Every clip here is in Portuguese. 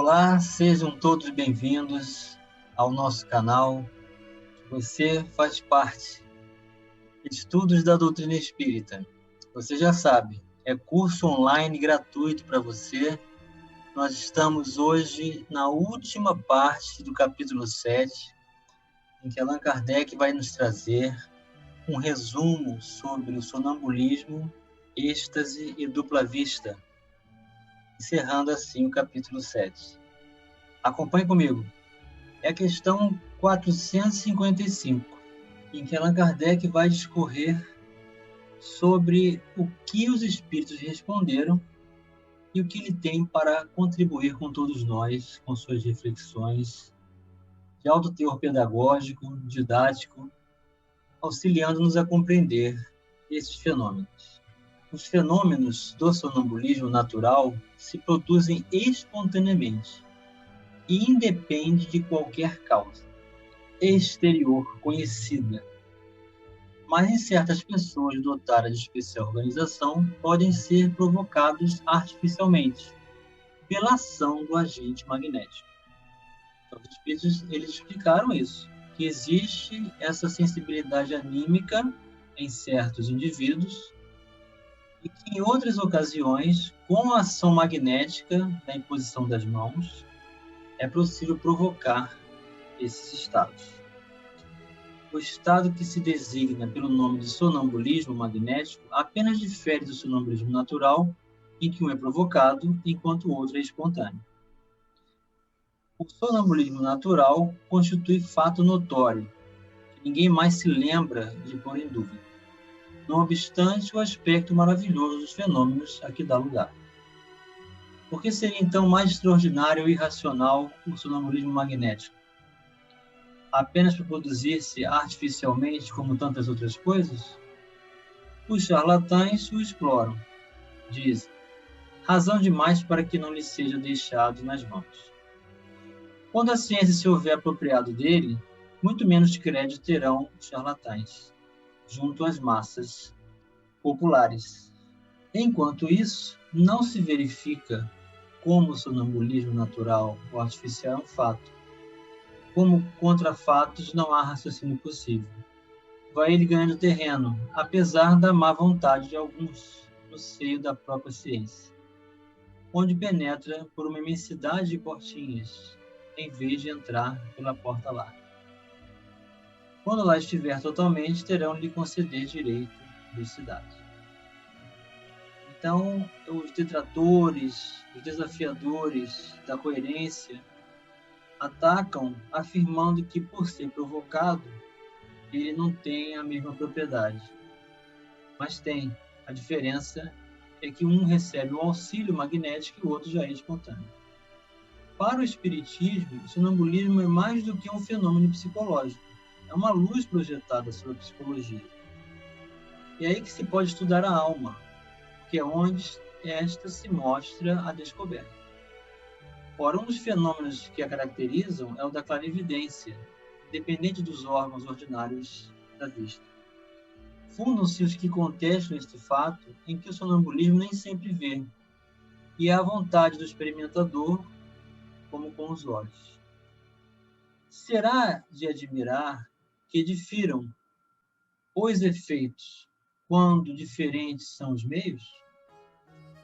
Olá, sejam todos bem-vindos ao nosso canal. Você faz parte de Estudos da Doutrina Espírita. Você já sabe, é curso online gratuito para você. Nós estamos hoje na última parte do capítulo 7, em que Allan Kardec vai nos trazer um resumo sobre o sonambulismo, êxtase e dupla vista, encerrando assim o capítulo 7. Acompanhe comigo. É a questão 455, em que Allan Kardec vai discorrer sobre o que os espíritos responderam e o que ele tem para contribuir com todos nós, com suas reflexões de alto teor pedagógico, didático, auxiliando-nos a compreender esses fenômenos. Os fenômenos do sonambulismo natural se produzem espontaneamente e independe de qualquer causa exterior conhecida, mas em certas pessoas dotadas de especial organização podem ser provocados artificialmente pela ação do agente magnético. Então, os espíritos eles explicaram isso, que existe essa sensibilidade anímica em certos indivíduos e que em outras ocasiões, com a ação magnética da imposição das mãos, é possível provocar esses estados. O estado que se designa pelo nome de sonambulismo magnético apenas difere do sonambulismo natural, em que um é provocado, enquanto o outro é espontâneo. O sonambulismo natural constitui fato notório, que ninguém mais se lembra de pôr em dúvida, não obstante o aspecto maravilhoso dos fenômenos a que dá lugar. Por que seria então mais extraordinário ou irracional o sonambulismo magnético? Apenas para produzir-se artificialmente, como tantas outras coisas? Os charlatães o exploram. Dizem, razão demais para que não lhe seja deixado nas mãos. Quando a ciência se houver apropriado dele, muito menos crédito terão os charlatães, junto às massas populares. Enquanto isso, não se verifica como o sonambulismo natural ou artificial é um fato. Como contra fatos não há raciocínio possível. Vai ele ganhando terreno, apesar da má vontade de alguns no seio da própria ciência, onde penetra por uma imensidade de portinhas, em vez de entrar pela porta larga. Quando lá estiver totalmente, terão de lhe conceder direito de cidade. Então, os detratores, os desafiadores da coerência atacam afirmando que, por ser provocado, ele não tem a mesma propriedade. Mas tem. A diferença é que um recebe o auxílio magnético e o outro já é espontâneo. Para o espiritismo, o sonambulismo é mais do que um fenômeno psicológico. É uma luz projetada sobre a psicologia. E é aí que se pode estudar a alma, que é onde esta se mostra a descoberta. Ora, um dos fenômenos que a caracterizam é o da clarividência, dependente dos órgãos ordinários da vista. Fundam-se os que contestam este fato em que o sonambulismo nem sempre vê, e é a vontade do experimentador como com os olhos. Será de admirar que difiram os efeitos quando diferentes são os meios?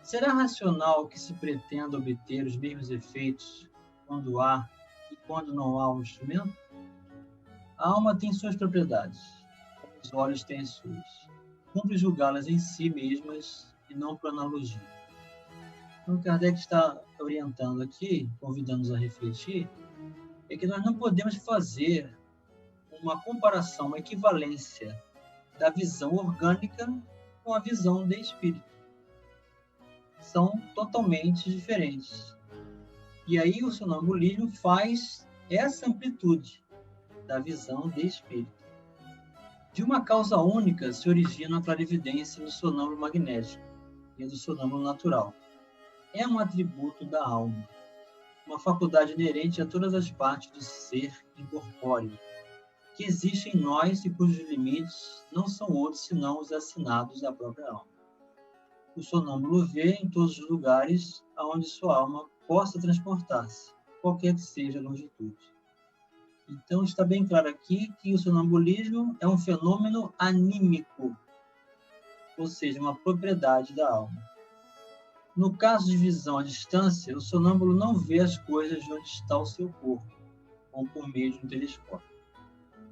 Será racional que se pretenda obter os mesmos efeitos quando há e quando não há um instrumento? A alma tem suas propriedades, como os olhos têm as suas. Cumpre julgá-las em si mesmas e não por analogia. Então, Kardec está orientando aqui, convidando-nos a refletir, é que nós não podemos fazer uma comparação, uma equivalência da visão orgânica com a visão de espírito. São totalmente diferentes. E aí o sonambulismo faz essa amplitude da visão de espírito. De uma causa única se origina a clarividência do sonâmbulo magnético e do sonâmbulo natural. É um atributo da alma, uma faculdade inerente a todas as partes do ser incorpóreo, que existe em nós e cujos limites não são outros senão os assinados da própria alma. O sonâmbulo vê em todos os lugares aonde sua alma possa transportar-se, qualquer que seja a longitude. Então, está bem claro aqui que o sonambulismo é um fenômeno anímico, ou seja, uma propriedade da alma. No caso de visão à distância, o sonâmbulo não vê as coisas de onde está o seu corpo, como por meio de um telescópio.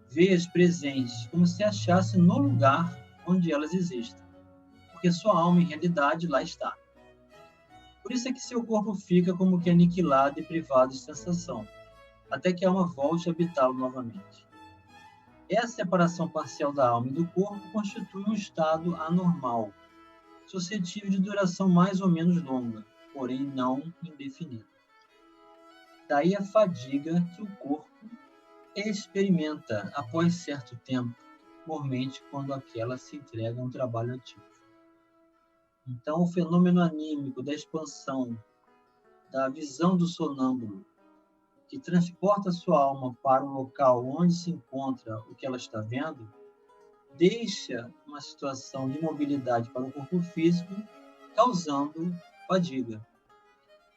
Vê-as presentes, como se achasse no lugar onde elas existem, porque sua alma, em realidade, lá está. Por isso é que seu corpo fica como que aniquilado e privado de sensação, até que a alma volte a habitá-lo novamente. Essa separação parcial da alma e do corpo constitui um estado anormal, suscetível de duração mais ou menos longa, porém não indefinida. Daí a fadiga que o corpo experimenta após certo tempo, normalmente quando aquela se entrega a um trabalho ativo. Então, o fenômeno anímico da expansão da visão do sonâmbulo, que transporta sua alma para o local onde se encontra o que ela está vendo, deixa uma situação de mobilidade para o corpo físico, causando fadiga.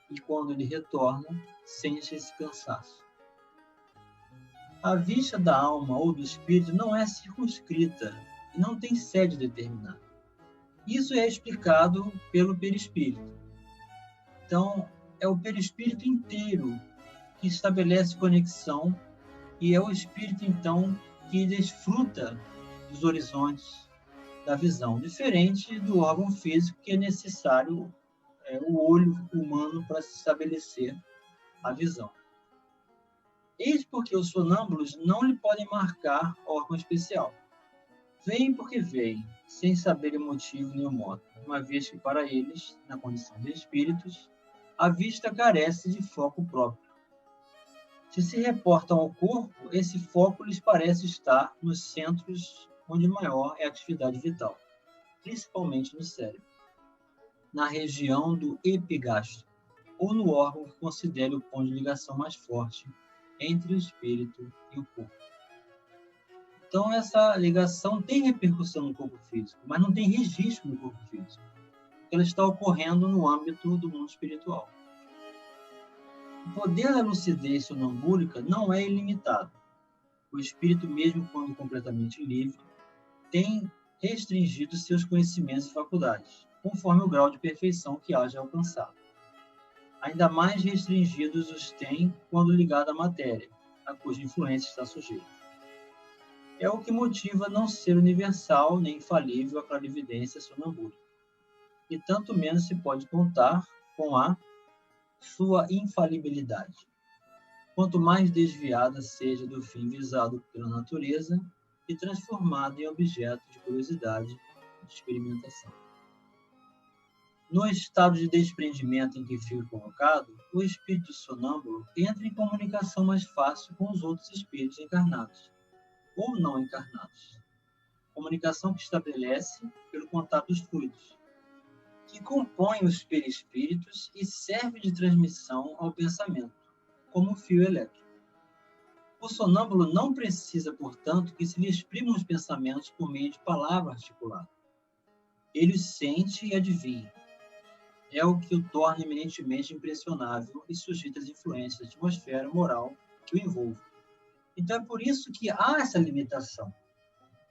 E quando ele retorna, sente esse cansaço. A vista da alma ou do espírito não é circunscrita e não tem sede determinada. Isso é explicado pelo perispírito. Então, é o perispírito inteiro que estabelece conexão e é o espírito, então, que desfruta dos horizontes da visão, diferente do órgão físico que é necessário o olho humano para se estabelecer a visão. Eis porque os sonâmbulos não lhe podem marcar órgão especial. Veem porque veem, sem saber o motivo nem o modo, uma vez que para eles, na condição de espíritos, a vista carece de foco próprio. Se se reportam ao corpo, esse foco lhes parece estar nos centros onde maior é a atividade vital, principalmente no cérebro, na região do epigastro, ou no órgão que considere o ponto de ligação mais forte entre o espírito e o corpo. Então, essa ligação tem repercussão no corpo físico, mas não tem registro no corpo físico. Ela está ocorrendo no âmbito do mundo espiritual. O poder da lucidez sonambúlica não é ilimitado. O espírito, mesmo quando completamente livre, tem restringido seus conhecimentos e faculdades, conforme o grau de perfeição que haja alcançado. Ainda mais restringidos os tem quando ligado à matéria, a cuja influência está sujeito. É o que motiva não ser universal nem infalível a clarividência sonambúlica. E tanto menos se pode contar com a sua infalibilidade. Quanto mais desviada seja do fim visado pela natureza e transformada em objeto de curiosidade e de experimentação. No estado de desprendimento em que fica colocado, o espírito sonâmbulo entra em comunicação mais fácil com os outros espíritos encarnados ou não encarnados. Comunicação que estabelece pelo contato dos fluidos, que compõem os perispíritos e serve de transmissão ao pensamento, como um fio elétrico. O sonâmbulo não precisa, portanto, que se lhe exprimam os pensamentos por meio de palavra articulada. Ele os sente e adivinha. É o que o torna eminentemente impressionável e sujeito às influências da atmosfera moral que o envolve. Então é por isso que há essa limitação.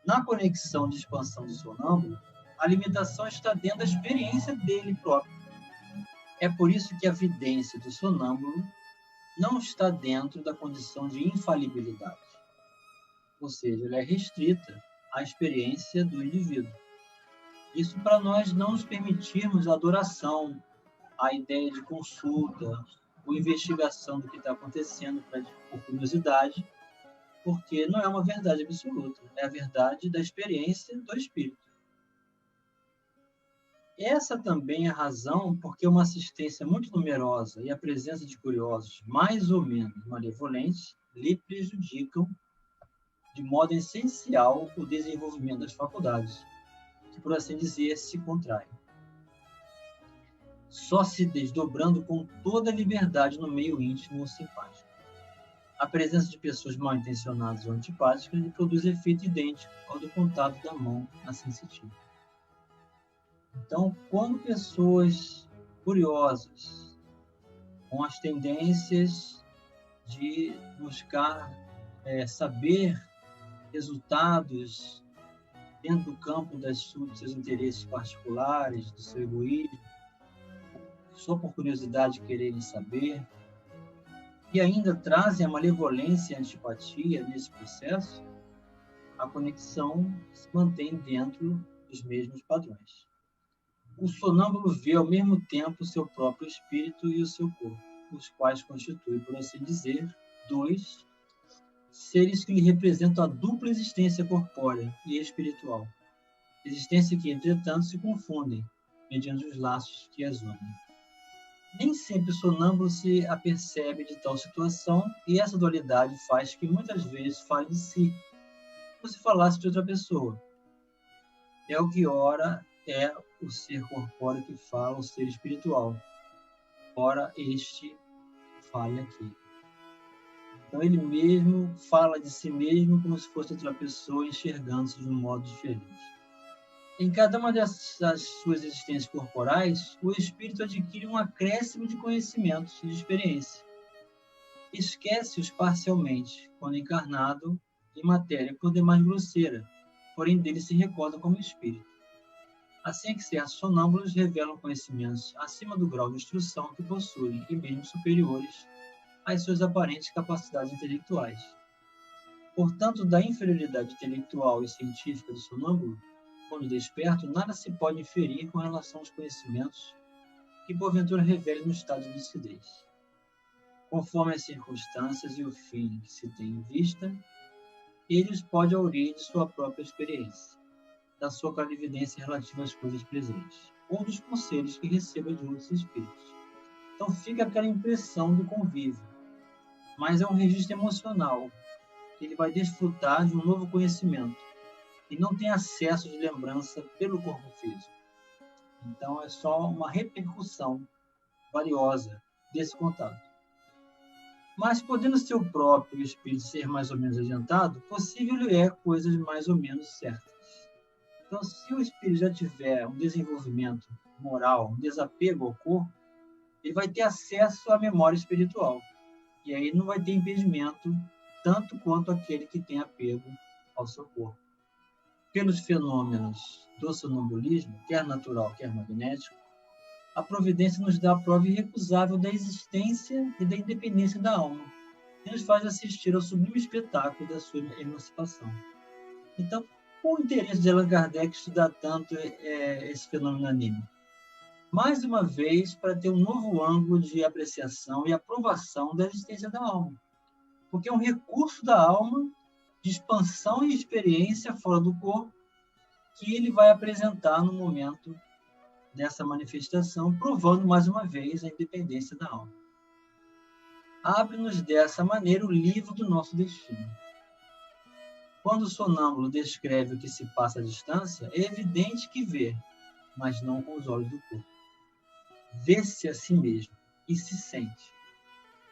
Na conexão de expansão do sonâmbulo, a limitação está dentro da experiência dele próprio. É por isso que a vidência do sonâmbulo não está dentro da condição de infalibilidade. Ou seja, ela é restrita à experiência do indivíduo. Isso para nós não nos permitirmos a adoração, a ideia de consulta, ou investigação do que está acontecendo por curiosidade, porque não é uma verdade absoluta, é a verdade da experiência do espírito. Essa também é a razão porque uma assistência muito numerosa e a presença de curiosos mais ou menos malevolentes lhe prejudicam de modo essencial o desenvolvimento das faculdades, que, por assim dizer, se contraem. Só se desdobrando com toda a liberdade no meio íntimo ou simpático. A presença de pessoas mal intencionadas ou antipáticas lhe produz efeito idêntico ao do contato da mão na sensitiva. Então, quando pessoas curiosas, com as tendências de buscar saber resultados dentro do campo dos seus interesses particulares, do seu egoísmo, só por curiosidade quererem saber, e ainda trazem a malevolência e a antipatia nesse processo, a conexão se mantém dentro dos mesmos padrões. O sonâmbulo vê ao mesmo tempo o seu próprio espírito e o seu corpo, os quais constituem, por assim dizer, dois seres que lhe representam a dupla existência corpórea e espiritual, existência que, entretanto, se confundem mediante os laços que as unem. Nem sempre o sonâmbulo se apercebe de tal situação, e essa dualidade faz que muitas vezes fale de si, como se falasse de outra pessoa. É o que ora é o ser corpóreo que fala o ser espiritual. Ora, este fala aqui. Então, ele mesmo fala de si mesmo como se fosse outra pessoa, enxergando-se de um modo diferente. Em cada uma dessas suas existências corporais, o espírito adquire um acréscimo de conhecimentos e de experiência. Esquece-os parcialmente, quando encarnado em matéria por demais grosseira, porém dele se recorda como espírito. Assim é que certos sonâmbulos revelam conhecimentos acima do grau de instrução que possuem e mesmo superiores às suas aparentes capacidades intelectuais. Portanto, da inferioridade intelectual e científica do sonâmbulo, quando desperto, nada se pode inferir com relação aos conhecimentos que porventura revele no estado de lucidez. Conforme as circunstâncias e o fim que se tem em vista, ele os pode aurir de sua própria experiência, da sua clarividência relativa às coisas presentes, ou dos conselhos que receba de outros espíritos. Então fica aquela impressão do convívio, mas é um registro emocional, que ele vai desfrutar de um novo conhecimento, e não tem acesso de lembrança pelo corpo físico. Então é só uma repercussão valiosa desse contato. Mas, podendo ser o próprio espírito ser mais ou menos adiantado, possível lhe é coisas mais ou menos certas. Então, se o espírito já tiver um desenvolvimento moral, um desapego ao corpo, ele vai ter acesso à memória espiritual. E aí não vai ter impedimento, tanto quanto aquele que tem apego ao seu corpo. Pelos fenômenos do sonambulismo, quer natural, quer magnético, a providência nos dá a prova irrecusável da existência e da independência da alma, e nos faz assistir ao sublime espetáculo da sua emancipação. Então, qual o interesse de Allan Kardec estudar tanto esse fenômeno anímico? Mais uma vez, para ter um novo ângulo de apreciação e aprovação da existência da alma, porque é um recurso da alma de expansão e experiência fora do corpo que ele vai apresentar no momento dessa manifestação, provando mais uma vez a independência da alma. Abre-nos dessa maneira o livro do nosso destino. Quando o sonâmbulo descreve o que se passa à distância, é evidente que vê, mas não com os olhos do corpo. Vê-se a si mesmo e se sente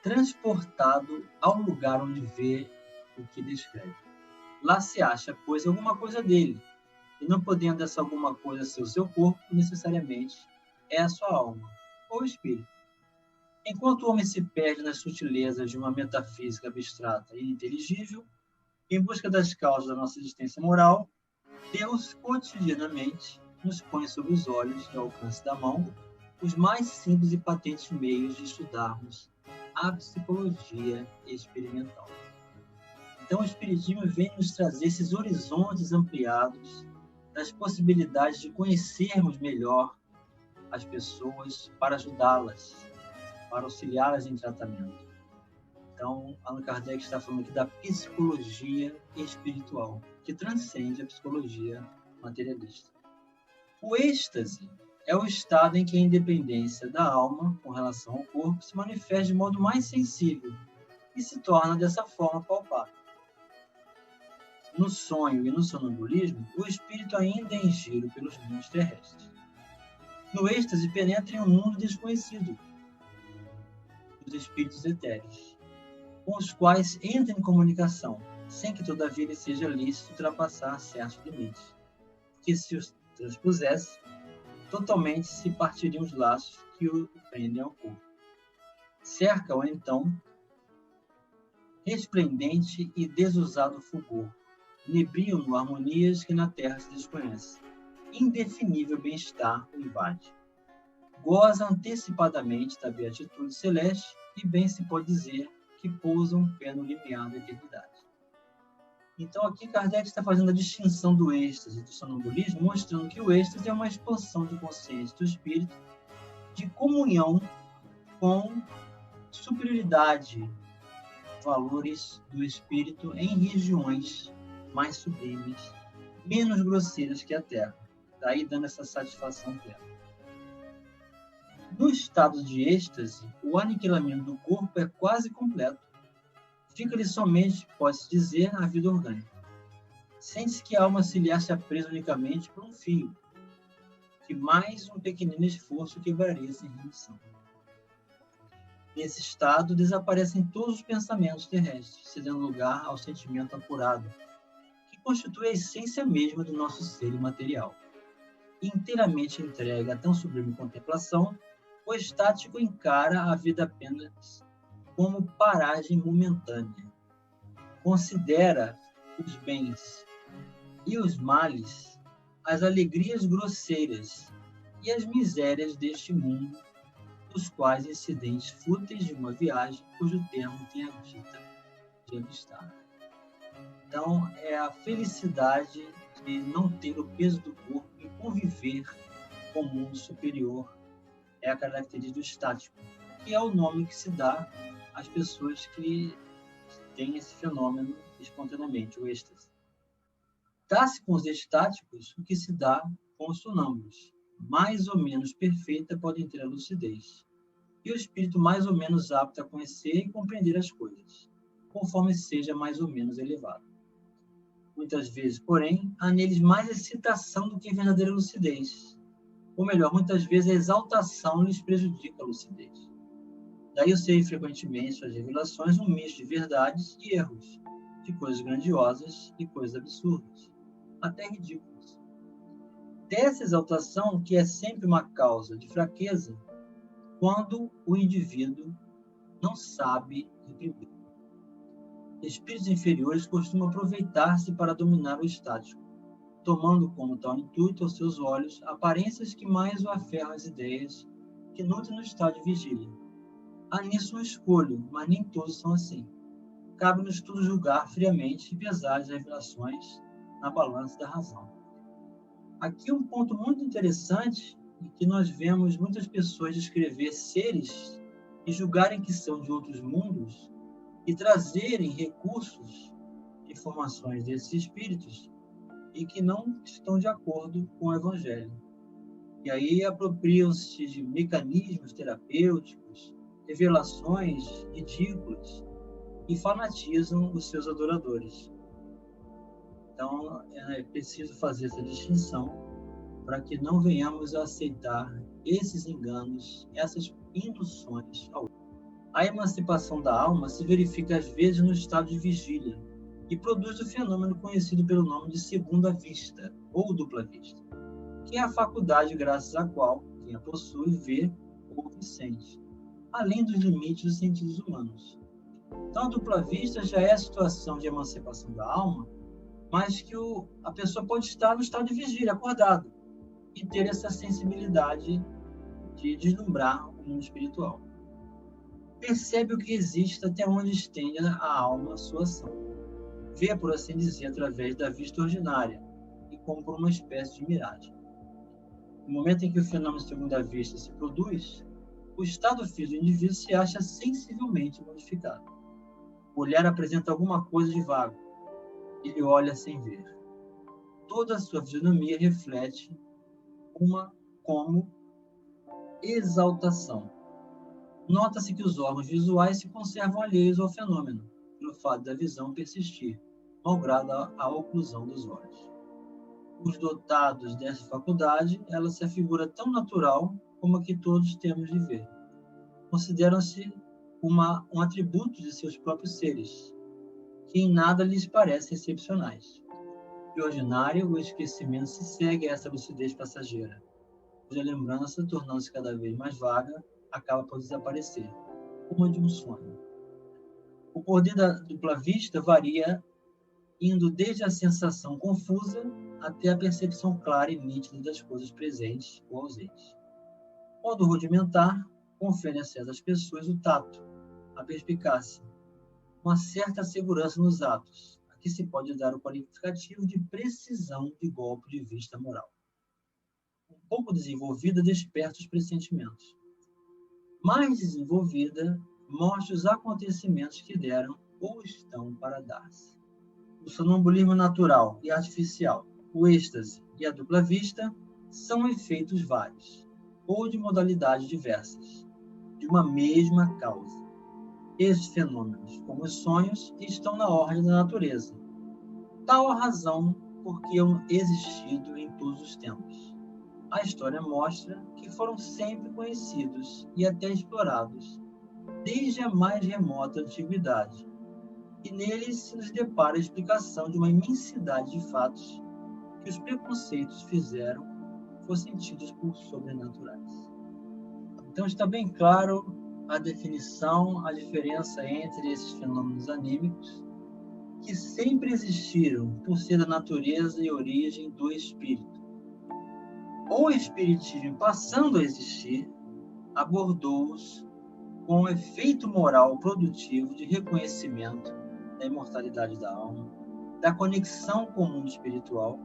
transportado ao lugar onde vê o que descreve. Lá se acha, pois, alguma coisa dele, e não podendo essa alguma coisa ser o seu corpo, necessariamente é a sua alma, ou espírito. Enquanto o homem se perde nas sutilezas de uma metafísica abstrata e inteligível, em busca das causas da nossa existência moral, Deus cotidianamente nos põe sob os olhos e ao alcance da mão os mais simples e patentes meios de estudarmos a psicologia experimental. Então, o Espiritismo vem nos trazer esses horizontes ampliados das possibilidades de conhecermos melhor as pessoas para ajudá-las, para auxiliá-las em tratamento. Então, Allan Kardec está falando aqui da psicologia espiritual, que transcende a psicologia materialista. O êxtase é o estado em que a independência da alma com relação ao corpo se manifesta de modo mais sensível e se torna dessa forma palpável. No sonho e no sonambulismo, o espírito ainda é em giro pelos mundos terrestres. No êxtase, penetra em um mundo desconhecido, os espíritos etéreos, com os quais entra em comunicação, sem que todavia lhe seja lícito ultrapassar certos limites, porque se os transpusesse, totalmente se partiriam os laços que o prendem ao corpo. Cerca-o, então, resplendente e desusado fulgor. Nebriam-no harmonias que na terra se desconhecem. Indefinível bem-estar o invade. Goza antecipadamente da beatitude celeste e bem se pode dizer que pousa um pé no limiar da eternidade. Então, aqui Kardec está fazendo a distinção do êxtase e do sonambulismo, mostrando que o êxtase é uma expansão de consciência do espírito, de comunhão com superioridade, valores do espírito em regiões mais sublimes, menos grosseiras que a Terra. Daí dando essa satisfação plena. No estado de êxtase, o aniquilamento do corpo é quase completo. Fica-lhe somente, pode-se dizer, a vida orgânica. Sente-se que a alma se lhe acha presa unicamente por um fio, que mais um pequenino esforço quebraria sem remissão. Nesse estado, desaparecem todos os pensamentos terrestres, cedendo lugar ao sentimento apurado, que constitui a essência mesma do nosso ser imaterial. Inteiramente entregue a tão sublime contemplação, o estático encara a vida apenas como paragem momentânea. Considera os bens e os males, as alegrias grosseiras e as misérias deste mundo, dos quais incidentes fúteis de uma viagem cujo termo tem a dita de avistar. Então, é a felicidade de não ter o peso do corpo e conviver com o mundo superior. É a característica do estático, que é o nome que se dá às pessoas que têm esse fenômeno espontaneamente, o êxtase. Dá-se com os estáticos o que se dá com os sonâmbulos. Mais ou menos perfeita podem ter a lucidez, e o espírito mais ou menos apto a conhecer e compreender as coisas, conforme seja mais ou menos elevado. Muitas vezes, porém, há neles mais excitação do que verdadeira lucidez. Ou melhor, muitas vezes a exaltação lhes prejudica a lucidez. Daí eu sei frequentemente suas revelações um misto de verdades e erros, de coisas grandiosas e coisas absurdas, até ridículas. Dessa exaltação, que é sempre uma causa de fraqueza, quando o indivíduo não sabe reprimir. Espíritos inferiores costumam aproveitar-se para dominar o estático, tomando como tal intuito aos seus olhos aparências que mais o aferram às ideias que nutrem no estado de vigília. Há nisso um escolho, mas nem todos são assim. Cabe-nos tudo julgar friamente e pesar as revelações na balança da razão. Aqui um ponto muito interessante em que nós vemos muitas pessoas descrever seres e julgarem que são de outros mundos e trazerem recursos, informações desses espíritos e que não estão de acordo com o Evangelho. E aí apropriam-se de mecanismos terapêuticos, revelações ridículas e fanatizam os seus adoradores. Então, é preciso fazer essa distinção para que não venhamos a aceitar esses enganos, essas induções ao outro. A emancipação da alma se verifica às vezes no estado de vigília e produz o fenômeno conhecido pelo nome de segunda vista ou dupla vista, que é a faculdade graças à qual quem a possui vê, ouve e sente, além dos limites dos sentidos humanos. Então, a dupla vista já é a situação de emancipação da alma, mas que a pessoa pode estar no estado de vigília, acordado, e ter essa sensibilidade de deslumbrar o mundo espiritual. Percebe o que existe até onde estende a alma a sua ação. Vê, por assim dizer, através da vista ordinária e como por uma espécie de miragem. No momento em que o fenômeno de segunda vista se produz, o estado físico do indivíduo se acha sensivelmente modificado. O olhar apresenta alguma coisa de vago. Ele olha sem ver. Toda a sua fisionomia reflete uma como exaltação. Nota-se que os órgãos visuais se conservam alheios ao fenômeno, pelo fato da visão persistir, malgrado a oclusão dos olhos. Os dotados dessa faculdade, ela se afigura tão natural como a que todos temos de ver. Consideram-se um atributo de seus próprios seres, que em nada lhes parecem excepcionais. De ordinário, o esquecimento se segue a essa lucidez passageira, cuja lembrança, tornando-se cada vez mais vaga, acaba por desaparecer, forma de um sonho. O poder da dupla vista varia indo desde a sensação confusa até a percepção clara e nítida das coisas presentes ou ausentes. Modo rudimentar, confere a certas pessoas o tato, a perspicácia, uma certa segurança nos atos. Aqui se pode dar o qualificativo de precisão de golpe de vista moral. Um pouco desenvolvida, desperta os pressentimentos. Mais desenvolvida, mostra os acontecimentos que deram ou estão para dar-se. O sonambulismo natural e artificial, o êxtase e a dupla vista são efeitos vários, ou de modalidades diversas, de uma mesma causa. Esses fenômenos, como os sonhos, estão na ordem da natureza. Tal a razão por que hão existido em todos os tempos. A história mostra que foram sempre conhecidos e até explorados, desde a mais remota antiguidade, e neles se nos depara a explicação de uma imensidade de fatos que os preconceitos fizeram fossem tidos por sobrenaturais. Então está bem claro a definição, a diferença entre esses fenômenos anímicos, que sempre existiram por ser da natureza e origem do espírito. O espiritismo, passando a existir, abordou-os com um efeito moral produtivo de reconhecimento da imortalidade da alma, da conexão com o mundo espiritual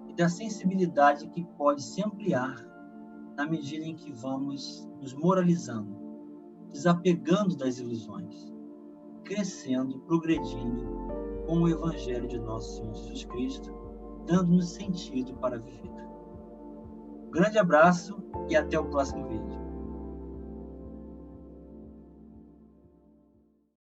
e da sensibilidade que pode se ampliar na medida em que vamos nos moralizando, desapegando das ilusões, crescendo, progredindo com o Evangelho de Nosso Senhor Jesus Cristo, dando-nos sentido para viver. Um grande abraço e até o próximo vídeo.